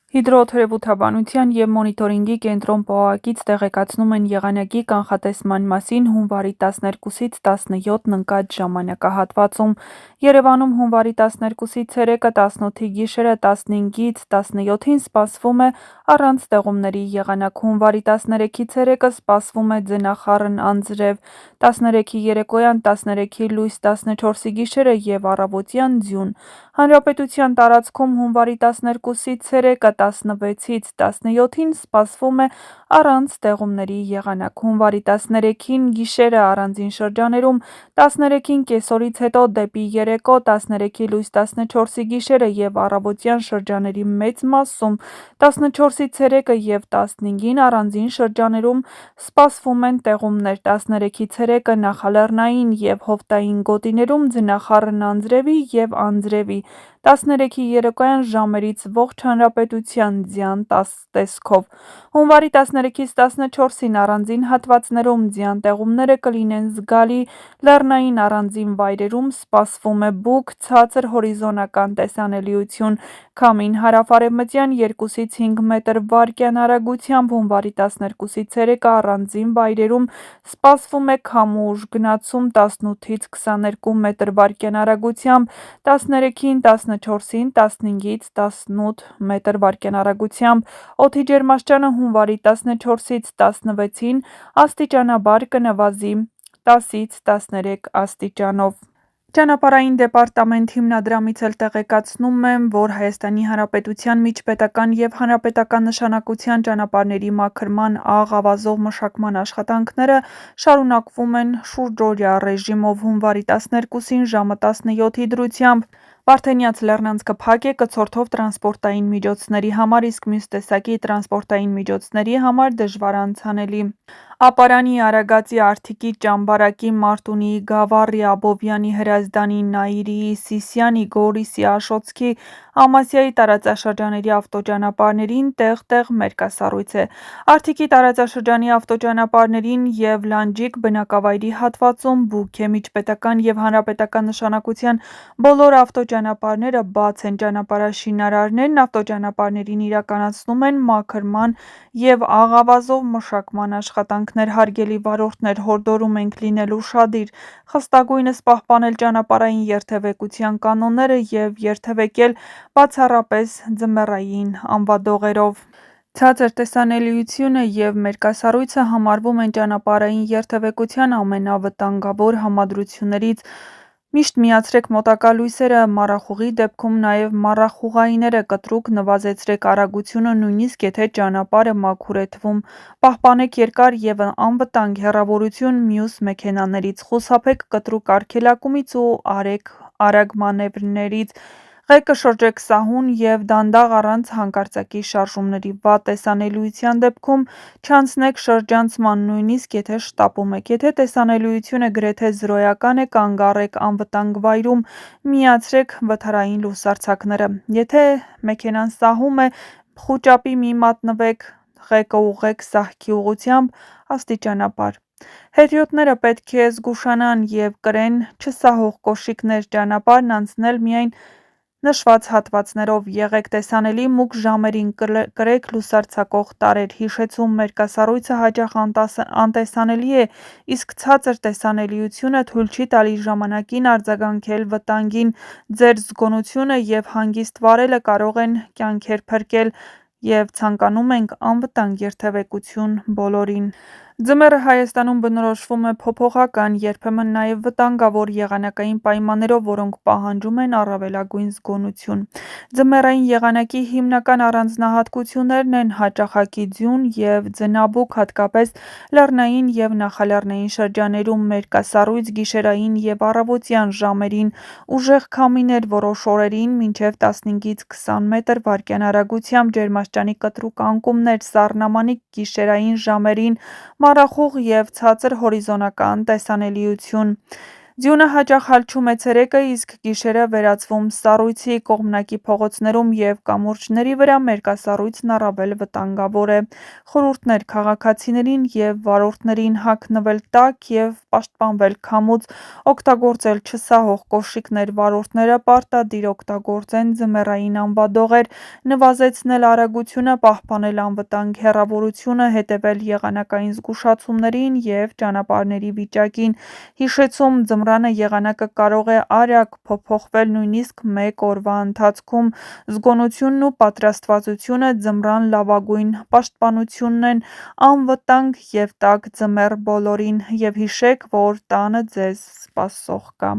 Հիդրոթերապևտաբանության և մոնիտորինգի կենտրոն ՊՕԱԿ-ից տեղեկացնում են եղանակի կանխատեսման մասին հունվարի 12-ից 17-ն ընկած ժամանակահատվածում։ Երևանում հունվարի 12-ի ցերեկը 18-ի գիշերը 15-ից 17-ին սպասվում է առանց ստեղումների եղանակ, հունվարի 13-ի ցերեկը սպասվում է ձնախառն անձրև, 13-ի երեկոյան 13-ի լույս, 14-ի գիշերը և առավոտյան ձյուն։ Հանրապետության տարածքում հունվարի 12-ի ցերեկը 16-ից 17-ին սպասվում է առանց ստեղումների եղանակ, հունվարի 13-ին գիշերը առանձին շրջաներում, 13-ին կեսօրից հետո դեպի երեկո, 13-ի լույս, 14-ի գիշերը և առավոտյան շրջաների մեծ մասում, 14-ի ցերեկը և 15-ին առանձին շրջաներում սպասվում են տեղումներ, 13-ի ցերեկը նախալեռնային և հովտային գոտիներում ձնախառն անձրևի և անձրևի, 13-ի երեկոյան ժամերից ողջ հանրապետության ձյան տեսքով։ Հունվարի 13-ից 14-ին առանձին հատվածներում ձյան տեղումները կլինեն զգալի, լեռնային առանձին վայրերում սպասվում է բուք, ցածր հորիզոնական տեսանելիություն, քամին հարավ-արևմտյան 2-ից 5 մետր/վայրկյան արագությամբ, հունվարի 12-ի ցերեկը առանձին վայրերում սպասվում է քամու ուժ գնացում 18-ից 22 մետր/վայրկյան արագությամբ, 13-ին, 14-ին 15-ից 18 մետր/վայրկյան արագությամբ, օդի ջերմաստիճանը հունվարի 14-ից 16-ին աստիճանաբար կնվազի 10-ից 13 աստիճանով։ Ճանապարհային դեպարտամենտ հիմնադրամից էլ տեղեկացնում եմ, որ Հայաստանի Հանրապետության միջպետական և հանրապետական նշանակության ճանապարհների մաքրման, աղ-ավազով մշակման աշխատանքները շարունակվում են շուրջօրյա ռեժիմով։ Հունվարի 12-ին ժամը 17-ի դրությամբ Վարդենյաց լեռնանցքը փակ է կցորդով տրանսպորտային միջոցների համար, իսկ մյուս տեսակի տրանսպորտային միջոցների համար դժվար անցանելի։ Ապարանի, Արագածի, Արթիկի, Ճամբարակի, Մարտունիի, Գավառի, Աբովյանի, Հրազդանի, Նայիրիի, Սիսիանի, Գորիսի, Աշոտցքի, Ամասիայի տարածաշրջանների ավտոճանապարհներին տեղ-տեղ մերկասառույց է։ Արթիկի տարածաշրջանի ավտոճանապարհներին և Լանջիկ բնակավայրի հատվածում բուք է։ Միջպետական և հանրապետական նշանակության բոլոր ավտոճանապարհները բաց են։ Ճանապարհաշինարարներն ավտոճանապարհներին իրականացնում են մաքրման և աղ-ավազով մշակման աշխատանքներ։ Հարգելի վարորդներ, հորդորում ենք լինել ուշադիր, խստագույնս պահպանել ճանապարհային երթևեկության կանոնները և երթևեկել բացառապես ձմեռային անվադողերով։ Ցածր տեսանելիությունը և մերկասառույցը համարվում են ճանապարհային երթևեկության ամենավտանգավոր համադրություններից։ Միշտ միացրեք մոտակա լույսերը, մառախուղի դեպքում նաև մառախուղայինները, կտրուկ նվազեցրեք արագությունը, նույնիսկ եթե ճանապարհը մաքուր է թվում, պահպանեք երկար և անվտանգ հեռավորություն մյուս մեքենաներից, խուսափեք կտրուկ արգելակումից ու արեք արագ մանևրներից, ղեկը շրջեք սահուն և դանդաղ առանց հանկարծակի շարժումների, վատ տեսանելիության դեպքում չանցնեք շրջանցման, նույնիսկ եթե շտապում եք, եթե տեսանելիությունը գրեթե զրոյական է, կանգ առեք անվտանգ վայրում, միացրեք վթարային լուսարձակները։ Եթե մեքենան սահում է, խուճապի մի մատնվեք, ղեկը ուղղեք սահքի ուղղությամբ աստիճանաբար։ Հետիոտները պետք է զգուշանան և կրեն չսահող կոշիկներ, ճանապարհն անցնել միայն նշված հատվածներով, եղեք տեսանելի մուկ ժամերին, կրեք լուսարձակող տարրեր։ Հիշեցում, մերկասառույցը հաճախ անտեսանելի է, իսկ ցածր տեսանելիությունը թույլ չի տալիս ժամանակին արձագանքել վտանգին։ Ձեր զգոնությունը և հանգիստ վարելը կարող են կյանքեր փրկել, և ցանկանում ենք անվտանգ երթևեկություն բոլորին։ Ձմեռը Հայաստանում բնորոշվում է փոփոխական, երբեմն նաև վտանգավոր եղանակային պայմաններով, որոնք պահանջում են առավելագույն զգոնություն։ Ձմեռային եղանակի հիմնական առանձնահատկություններն են հաճախակի ձյուն և ձնաբուք, հատկապես լեռնային և նախալեռնային շրջաններում, մերկասառույց գիշերային և առավոտյան ժամերին, ուժեղ քամիներ որոշ օրերին մինչև 15-ից 20 մետր/վայրկյան արագությամբ, ջերմաստիճանի կտրուկ անկումներ, սառնամանիք գիշերային ժամերին, մառախուղ և ցածր հորիզոնական տեսանելիություն։ Ձյունը հաճախ հալչում է ցերեկը, իսկ գիշերը վերածվում սառույցի, կողմնակի փողոցներում և կամուրջների վրա մերկասառույցն առավել վտանգավոր է։ Խորհուրդներ քաղաքացիներին և վարորդներին հագնվել տաք և պաշտպանվել քամուց, օգտագործել չսահող կոշիկներ, վարորդները պարտադիր օգտագործեն ձմեռային անվադողեր, նվազեցնել արագությունը, պահպանել անվտանգ հեռավորությունը, հետևել եղանակային զգուշացումներին և ճանապարհների վիճակին։ Հիշեցում՝ ձմռանը եղանակը կարող է արագ փոփոխվել նույնիսկ մեկ օրվա ընթացքում։ Զգոնությունն ու պատրաստվածությունը ձմռան լավագույն պաշտպանությունն են անվտանգ և տաք ձմեռ բոլորին, և հիշեք, որ տանը ձեզ սպասող կա։